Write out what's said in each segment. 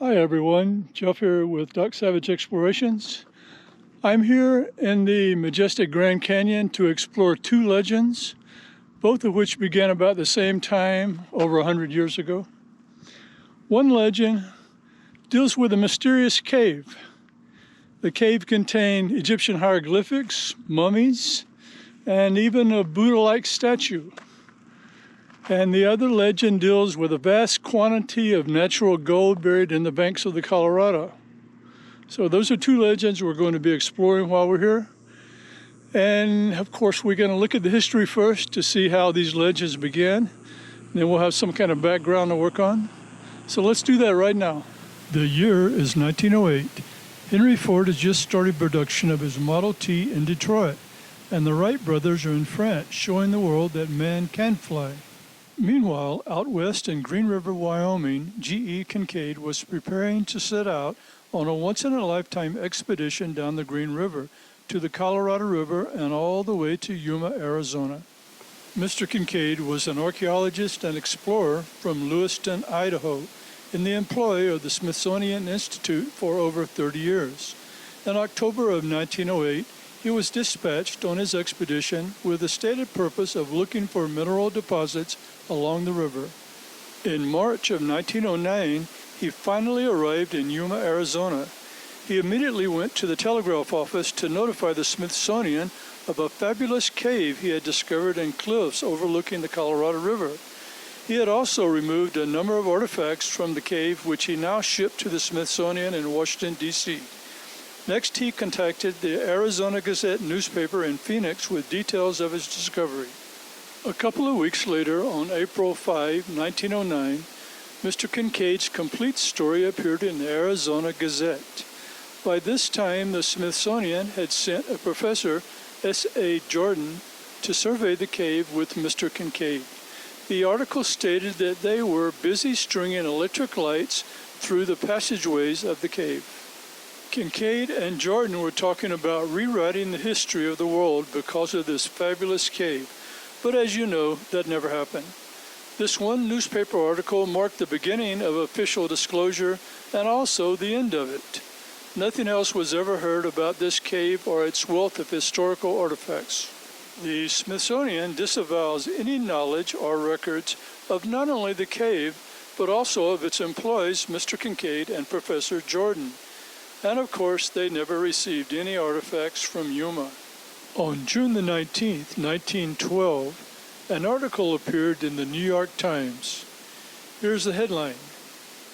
Hi everyone, Jeff here with Duck Savage Explorations. I'm here in the majestic Grand Canyon to explore two legends, both of which began about the same time over 100 years ago. One legend deals with a mysterious cave. The cave contained Egyptian hieroglyphics, mummies, and even a Buddha-like statue. And the other legend deals with a vast quantity of natural gold buried in the banks of the Colorado. So those are two legends we're going to be exploring while we're here. And of course, we're going to look at the history first to see how these legends began. Then we'll have some kind of background to work on. So let's do that right now. The year is 1908. Henry Ford has just started production of his Model T in Detroit. And the Wright brothers are in France, showing the world that man can fly. Meanwhile, out west in Green River, Wyoming, G.E. Kinkaid was preparing to set out on a once-in-a-lifetime expedition down the Green River to the Colorado River and all the way to Yuma, Arizona. Mr. Kinkaid was an archaeologist and explorer from Lewiston, Idaho, in the employ of the Smithsonian Institute for over 30 years. In October of 1908, he was dispatched on his expedition with the stated purpose of looking for mineral deposits along the river. In March of 1909, he finally arrived in Yuma, Arizona. He immediately went to the telegraph office to notify the Smithsonian of a fabulous cave he had discovered in cliffs overlooking the Colorado River. He had also removed a number of artifacts from the cave, which he now shipped to the Smithsonian in Washington, D.C. Next, he contacted the Arizona Gazette newspaper in Phoenix with details of his discovery. A couple of weeks later, on April 5, 1909, Mr. Kinkaid's complete story appeared in the Arizona Gazette. By this time, the Smithsonian had sent a Professor S.A. Jordan to survey the cave with Mr. Kinkaid. The article stated that they were busy stringing electric lights through the passageways of the cave. Kinkaid and Jordan were talking about rewriting the history of the world because of this fabulous cave, but as you know, that never happened. This one newspaper article marked the beginning of official disclosure and also the end of it. Nothing else was ever heard about this cave or its wealth of historical artifacts. The Smithsonian disavows any knowledge or records of not only the cave, but also of its employees, Mr. Kinkaid and Professor Jordan. And of course, they never received any artifacts from Yuma. On June the 19th, 1912, an article appeared in the New York Times. Here's the headline: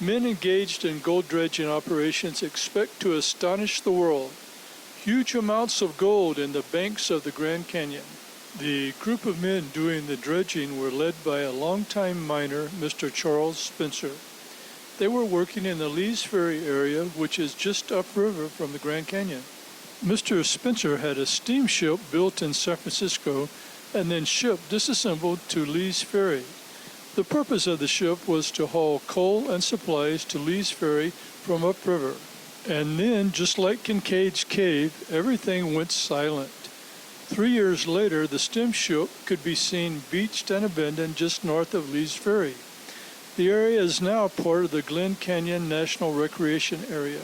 Men engaged in gold dredging operations expect to astonish the world. Huge amounts of gold in the banks of the Grand Canyon. The group of men doing the dredging were led by a longtime miner, Mr. Charles Spencer. They were working in the Lee's Ferry area, which is just upriver from the Grand Canyon. Mr. Spencer had a steamship built in San Francisco and then shipped disassembled to Lee's Ferry. The purpose of the ship was to haul coal and supplies to Lee's Ferry from upriver. And then, just like Kinkaid's cave, everything went silent. 3 years later, the steamship could be seen beached and abandoned just north of Lee's Ferry. The area is now part of the Glen Canyon National Recreation Area.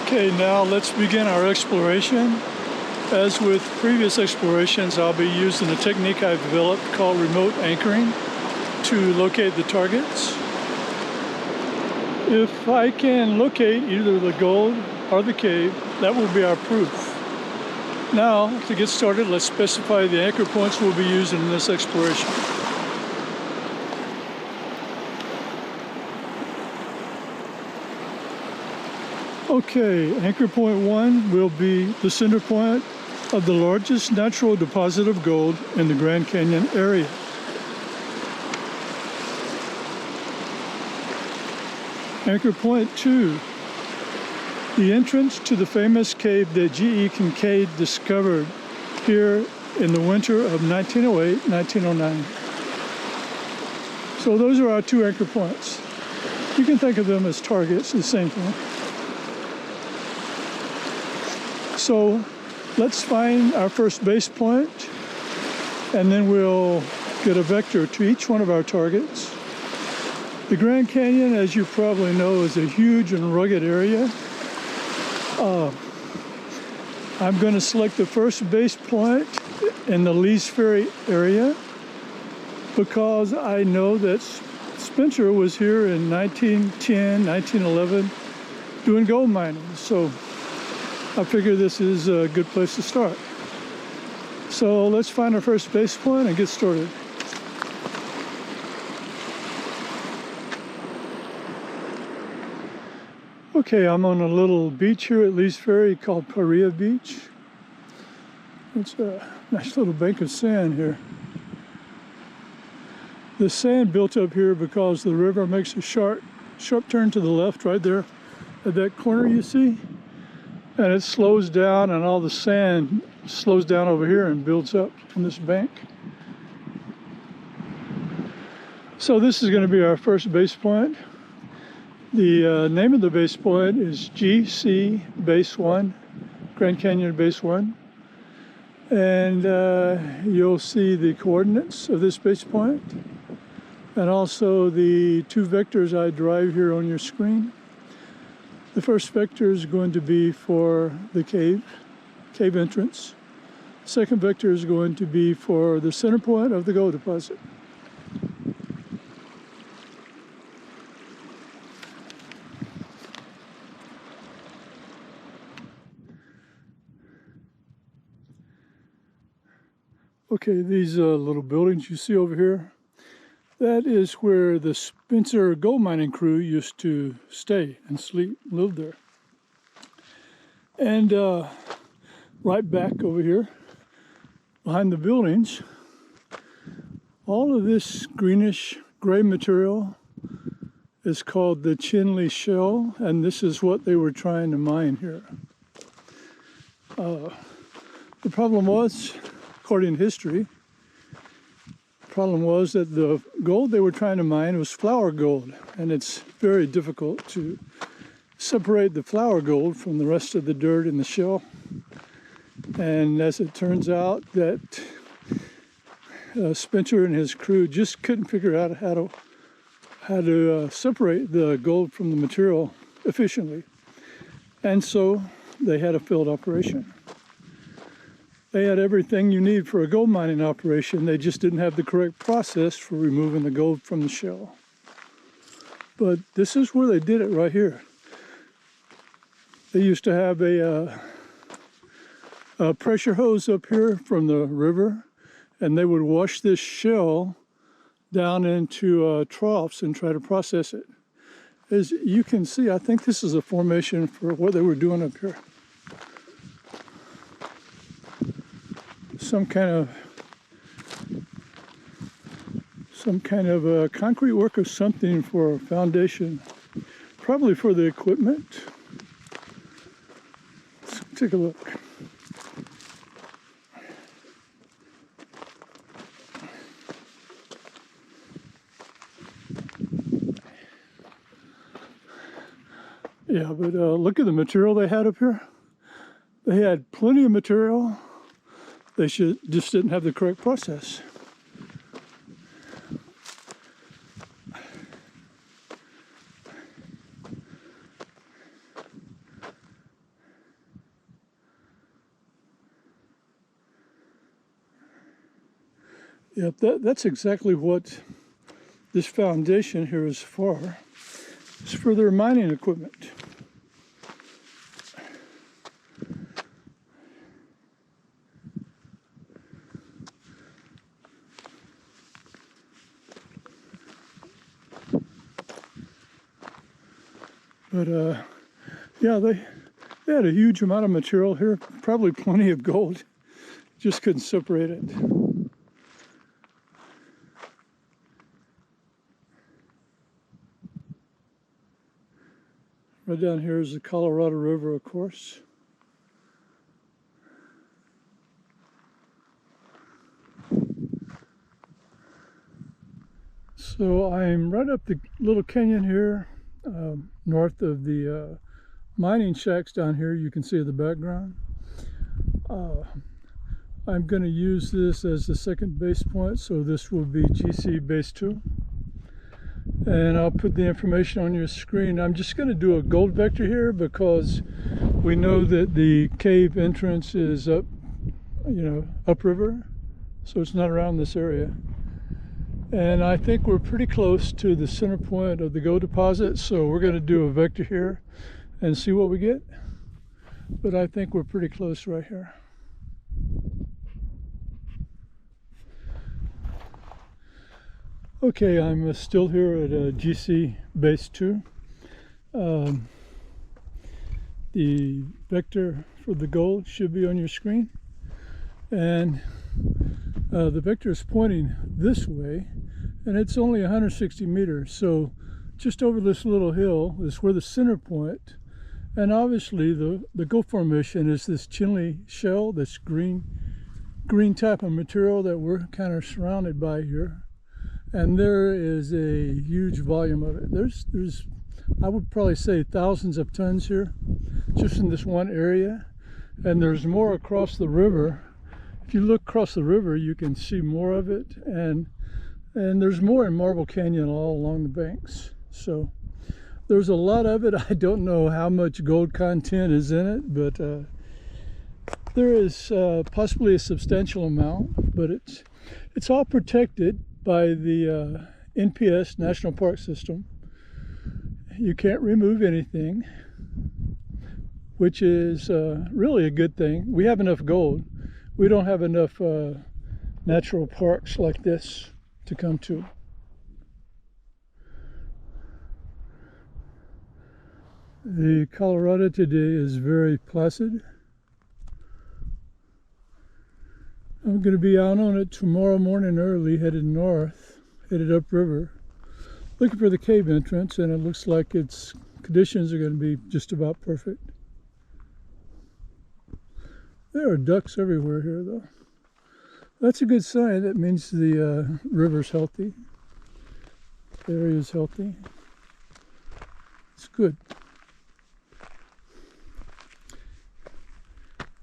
Okay, now let's begin our exploration. As with previous explorations, I'll be using a technique I've developed called remote anchoring to locate the targets. If I can locate either the gold or the cave, that will be our proof. Now, to get started, let's specify the anchor points we'll be using in this exploration. Okay, anchor point 1 will be the center point of the largest natural deposit of gold in the Grand Canyon area. Anchor point 2, the entrance to the famous cave that G.E. Kinkaid discovered here in the winter of 1908-1909. So those are our two anchor points. You can think of them as targets, the same thing. So let's find our first base point, and then we'll get a vector to each one of our targets. The Grand Canyon, as you probably know, is a huge and rugged area. I'm going to select the first base point in the Lee's Ferry area because I know that Spencer was here in 1910, 1911 doing gold mining. So I figure this is a good place to start. So let's find our first base point and get started. Okay, I'm on a little beach here at Lee's Ferry called Paria Beach. It's a nice little bank of sand here. The sand built up here because the river makes a sharp turn to the left right there at that corner you see. And it slows down, and all the sand slows down over here and builds up on this bank. So this is going to be our first base point. The name of the base point is GC Base 1, Grand Canyon Base 1. And you'll see the coordinates of this base point, and also the two vectors I drive here on your screen. The first vector is going to be for the cave entrance. The second vector is going to be for the center point of the gold deposit. Okay, these little buildings you see over here, that is where the Spencer gold mining crew used to stay and sleep, live there. And right back over here, behind the buildings, all of this greenish gray material is called the Chinle shell, and this is what they were trying to mine here. The problem was, according to history, the problem was that the gold they were trying to mine was flour gold, and it's very difficult to separate the flour gold from the rest of the dirt in the shell. And as it turns out, that Spencer and his crew just couldn't figure out how to separate the gold from the material efficiently, and so they had a failed operation. They had everything you need for a gold mining operation. They just didn't have the correct process for removing the gold from the shell. But this is where they did it, right here. They used to have a pressure hose up here from the river, and they would wash this shell down into troughs and try to process it. As you can see, I think this is a formation for what they were doing up here. Some kind of concrete work or something for a foundation, probably for the equipment. Let's take a look. Yeah, but look at the material they had up here. They had plenty of material. They just didn't have the correct process. Yep, that's exactly what this foundation here is for. It's for their mining equipment. But yeah, they had a huge amount of material here, probably plenty of gold. Just couldn't separate it. Right down here is the Colorado River, of course. So I'm right up the little canyon here, north of the mining shacks down here you can see in the background. I'm going to use this as the second base point, so this will be GC base 2. And I'll put the information on your screen. I'm just going to do a gold vector here because we know that the cave entrance is up, upriver, so it's not around this area. And I think we're pretty close to the center point of the gold deposit, so we're going to do a vector here and see what we get. But I think we're pretty close right here. Okay, I'm still here at GC base 2. The vector for the gold should be on your screen. And the vector is pointing this way, and it's only 160 meters. So just over this little hill is where the center point, and obviously the gold formation is this chinley shell, this green type of material that we're kind of surrounded by here. And there is a huge volume of it. There's I would probably say thousands of tons here, just in this one area. And there's more across the river. If you look across the river, you can see more of it. And there's more in Marble Canyon all along the banks. So there's a lot of it. I don't know how much gold content is in it, but there is possibly a substantial amount. But it's all protected by the NPS, National Park System. You can't remove anything, which is really a good thing. We have enough gold. We don't have enough natural parks like this to come to. The Colorado today is very placid. I'm going to be out on it tomorrow morning early, headed north, headed upriver, looking for the cave entrance, and it looks like its conditions are going to be just about perfect. There are ducks everywhere here, though. That's a good sign. That means the river's healthy. The area's healthy. It's good.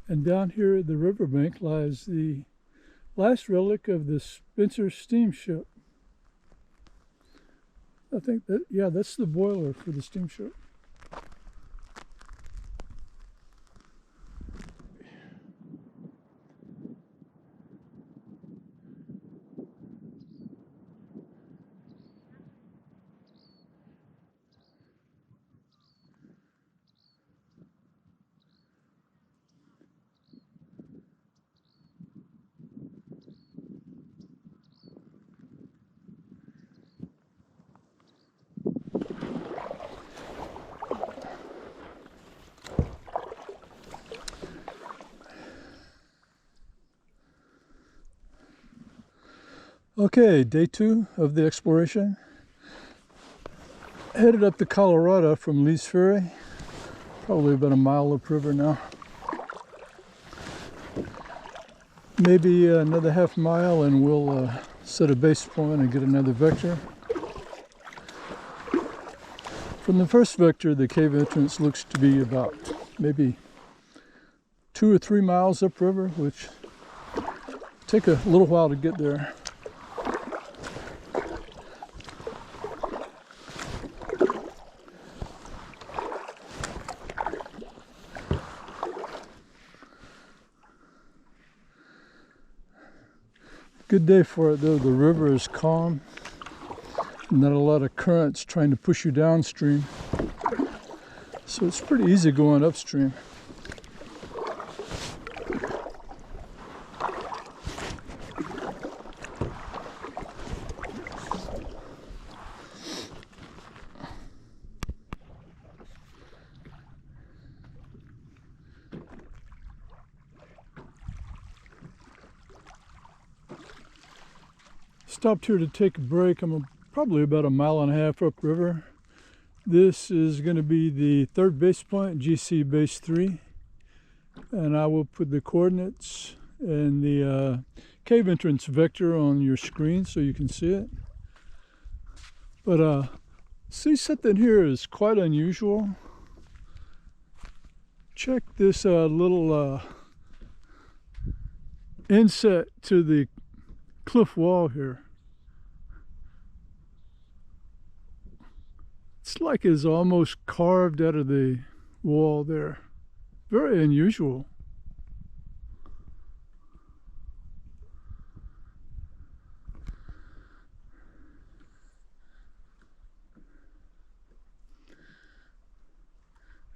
And down here at the riverbank lies the last relic of the Spencer steamship. I think that, yeah, that's the boiler for the steamship. Okay, day 2 of the exploration. Headed up the Colorado from Lee's Ferry, probably about a mile upriver now. Maybe another half mile and we'll set a base point and get another vector. From the first vector, the cave entrance looks to be about maybe 2 or 3 miles upriver, which take a little while to get there. Good day for it though. The river is calm. Not a lot of currents trying to push you downstream. So it's pretty easy going upstream. Stopped here to take a break. I'm probably about a mile and a half upriver. This is going to be the third base point, GC base 3. And I will put the coordinates and the cave entrance vector on your screen so you can see it. But See, something here is quite unusual. Check this little inset to the cliff wall here. It's like it's almost carved out of the wall there. Very unusual.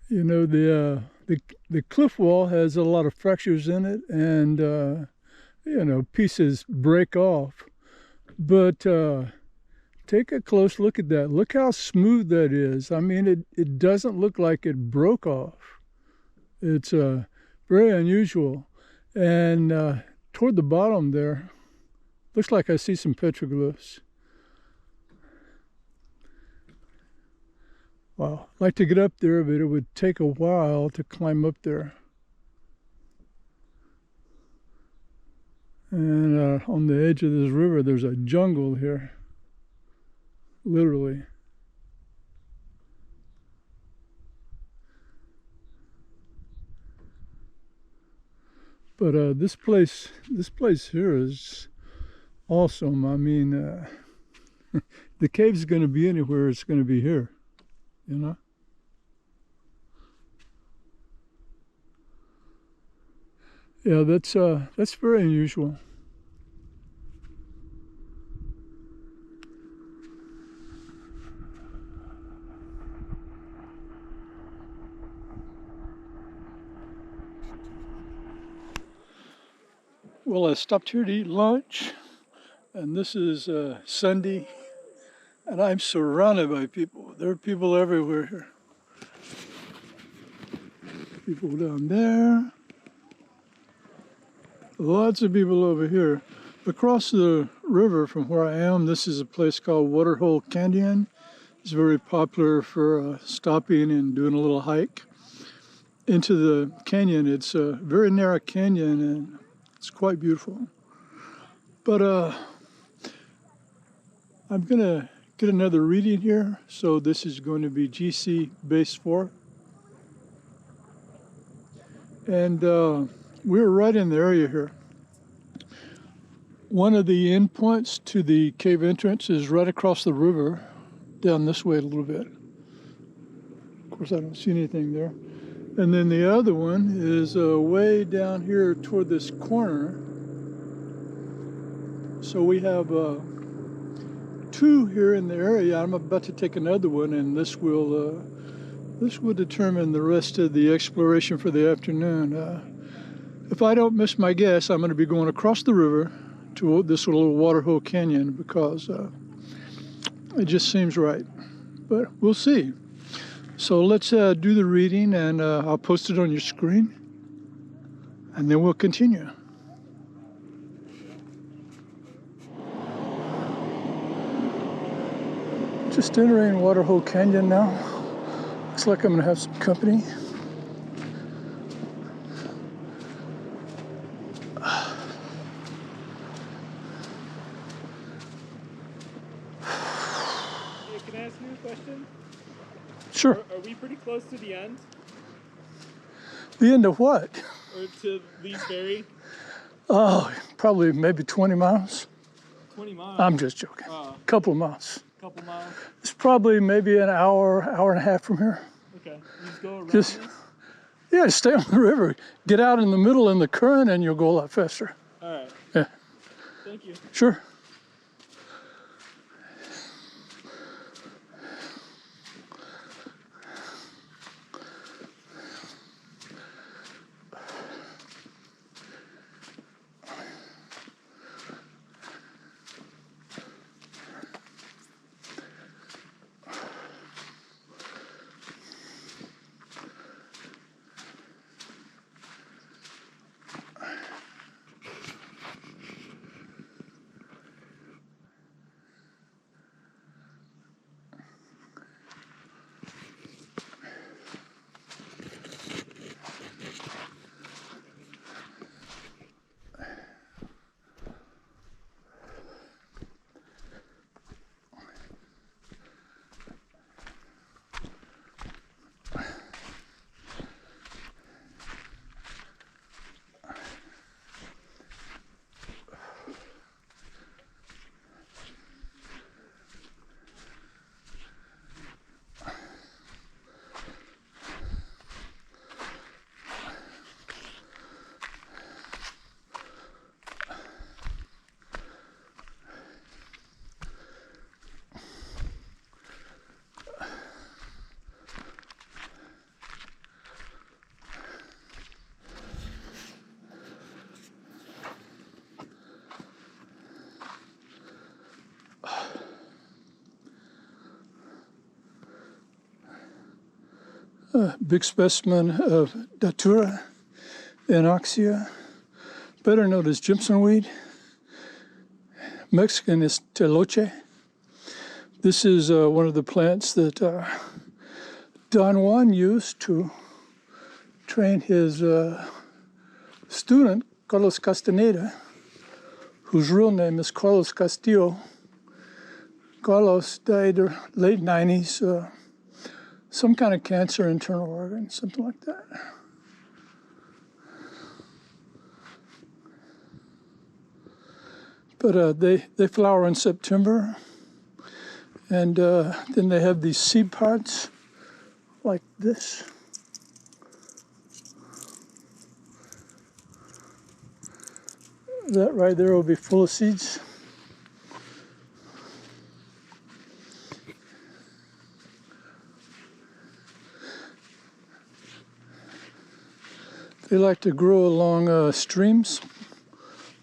You know, the cliff wall has a lot of fractures in it, and you know, pieces break off. But take a close look at that. Look how smooth that is. I mean, it doesn't look like it broke off. It's very unusual. And toward the bottom there, looks like I see some petroglyphs. Wow, I'd like to get up there, but it would take a while to climb up there. And on the edge of this river, there's a jungle here, literally. But this place here is awesome. I mean, the cave's going to be anywhere. It's going to be here, you know. Yeah, that's very unusual. Well, I stopped here to eat lunch, and this is Sunday, and I'm surrounded by people. There are people everywhere here. People down there. Lots of people over here. Across the river from where I am, this is a place called Waterhole Canyon. It's very popular for stopping and doing a little hike into the canyon. It's a very narrow canyon, and it's quite beautiful. But I'm going to get another reading here. So this is going to be GC Base 4. And we're right in the area here. One of the endpoints to the cave entrance is right across the river, down this way a little bit. Of course, I don't see anything there. And then the other one is way down here toward this corner. So we have two here in the area. I'm about to take another one, and this will determine the rest of the exploration for the afternoon. If I don't miss my guess, I'm going to be going across the river to this little Waterhole Canyon because it just seems right. But we'll see. So let's do the reading, and I'll post it on your screen, and then we'll continue. Just entering Waterhole Canyon now. Looks like I'm going to have some company. Can I ask you a question? Sure. Are we pretty close to the end? The end of what? Or to Lee's Ferry? Oh, probably maybe 20 miles. 20 miles? I'm just joking. Couple of miles. Couple miles? It's probably maybe an hour, hour and a half from here. Okay. You just go around Just, this? yeah, stay on the river. Get out in the middle in the current and you'll go a lot faster. All right. Yeah. Thank you. Sure. big specimen of Datura anoxia, better known as Jimson weed. Mexican is teloche. This is one of the plants that Don Juan used to train his student, Carlos Castaneda, whose real name is Carlos Castillo. Carlos died in the late 90s, some kind of cancer, internal organ, something like that. But they flower in September, and then they have these seed pods like this. That right there will be full of seeds. They like to grow along streams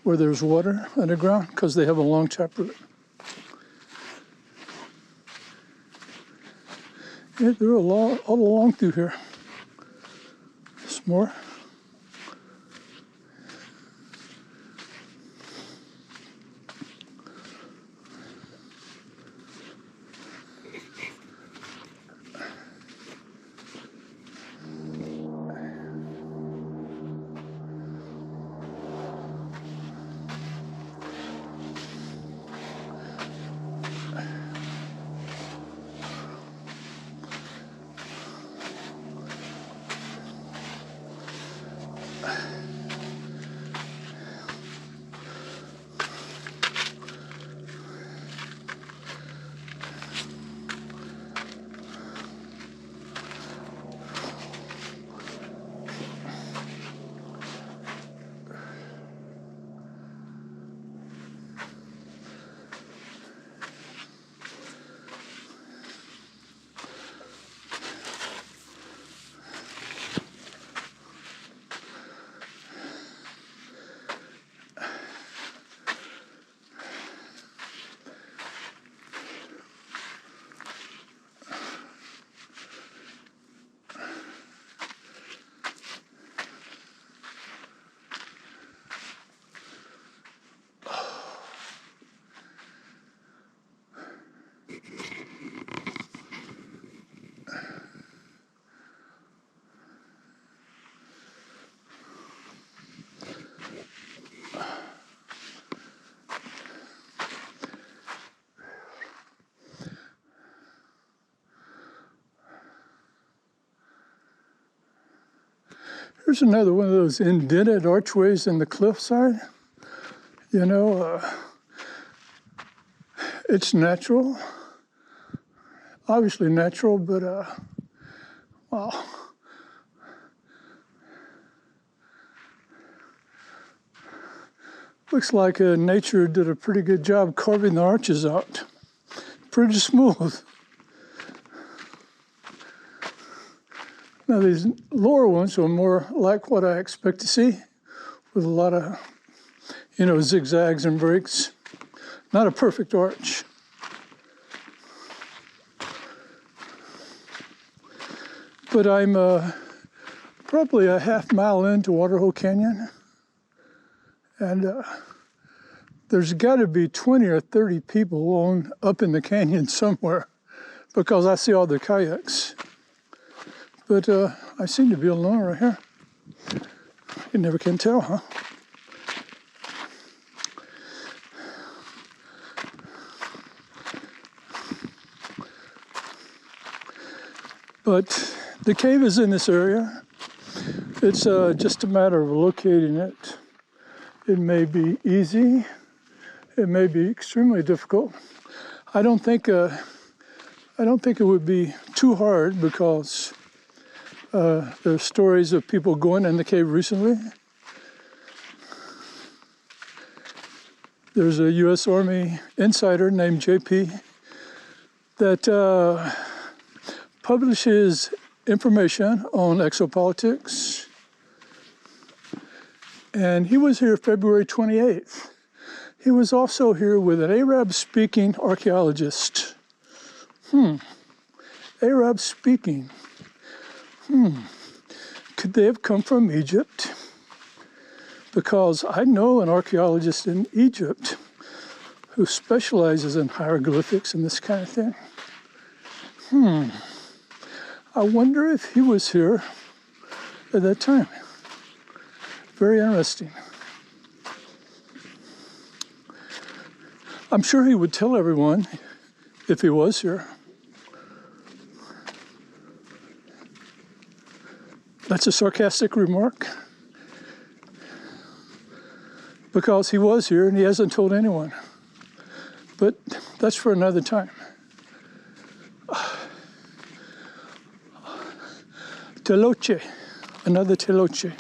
where there's water underground because they have a long taproot. Yeah, they're all along through here. There's more. Here's another one of those indented archways in the cliffside. You know, it's natural, obviously natural, but wow. Looks like nature did a pretty good job carving the arches out. Pretty smooth. Now these lower ones are more like what I expect to see, with a lot of, you know, zigzags and breaks. Not a perfect arch. But I'm probably a half mile into Waterhole Canyon, and there's got to be 20 or 30 people up in the canyon somewhere, because I see all the kayaks. But I seem to be alone right here. You never can tell, huh? But the cave is in this area. It's just a matter of locating it. It may be easy. It may be extremely difficult. I don't think it would be too hard, because there's stories of people going in the cave recently. There's a U.S. Army insider named JP that publishes information on exopolitics. And he was here February 28th. He was also here with an Arab-speaking archaeologist. Arab-speaking. Could they have come from Egypt? Because I know an archaeologist in Egypt who specializes in hieroglyphics and this kind of thing. I wonder if he was here at that time. Very interesting. I'm sure he would tell everyone if he was here. That's a sarcastic remark, because he was here and he hasn't told anyone. But that's for another time. Teloche, another teloche.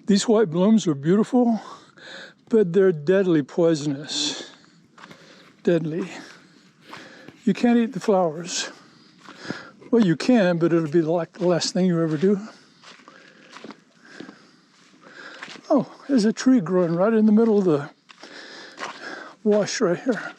These white blooms are beautiful, but they're deadly poisonous. Deadly. You can't eat the flowers. Well, you can, but it'll be like the last thing you ever do. Oh, there's a tree growing right in the middle of the wash right here.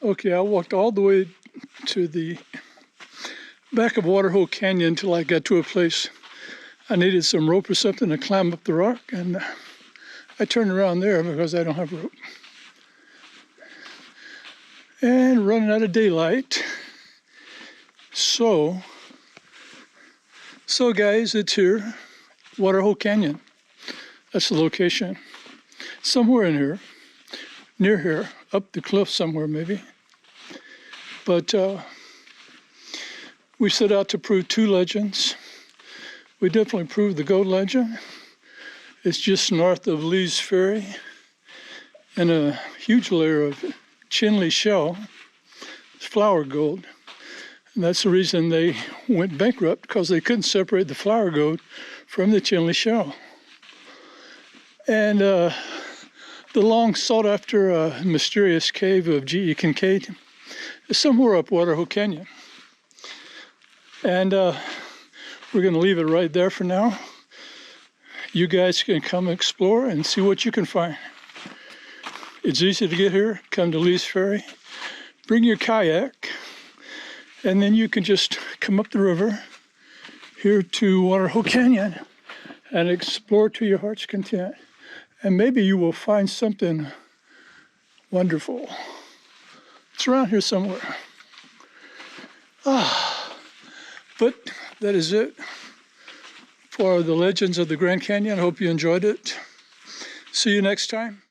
Okay, I walked all the way to the back of Waterhole Canyon until I got to a place I needed some rope or something to climb up the rock, and I turned around there because I don't have rope. And running out of daylight. So guys, it's here, Waterhole Canyon. That's the location. Somewhere in here, near here, up the cliff somewhere maybe. But we set out to prove two legends. We definitely proved the gold legend. It's just north of Lee's Ferry, and a huge layer of chinley shell. It's flower gold. And that's the reason they went bankrupt, because they couldn't separate the flower gold from the chinley shell. And the long sought after mysterious cave of G.E. Kinkaid is somewhere up Waterhole Canyon. And we're going to leave it right there for now. You guys can come explore and see what you can find. It's easy to get here. Come to Lee's Ferry. Bring your kayak. And then you can just come up the river here to Waterhole Canyon and explore to your heart's content. And maybe you will find something wonderful. It's around here somewhere. But that is it for the Legends of the Grand Canyon. I hope you enjoyed it. See you next time.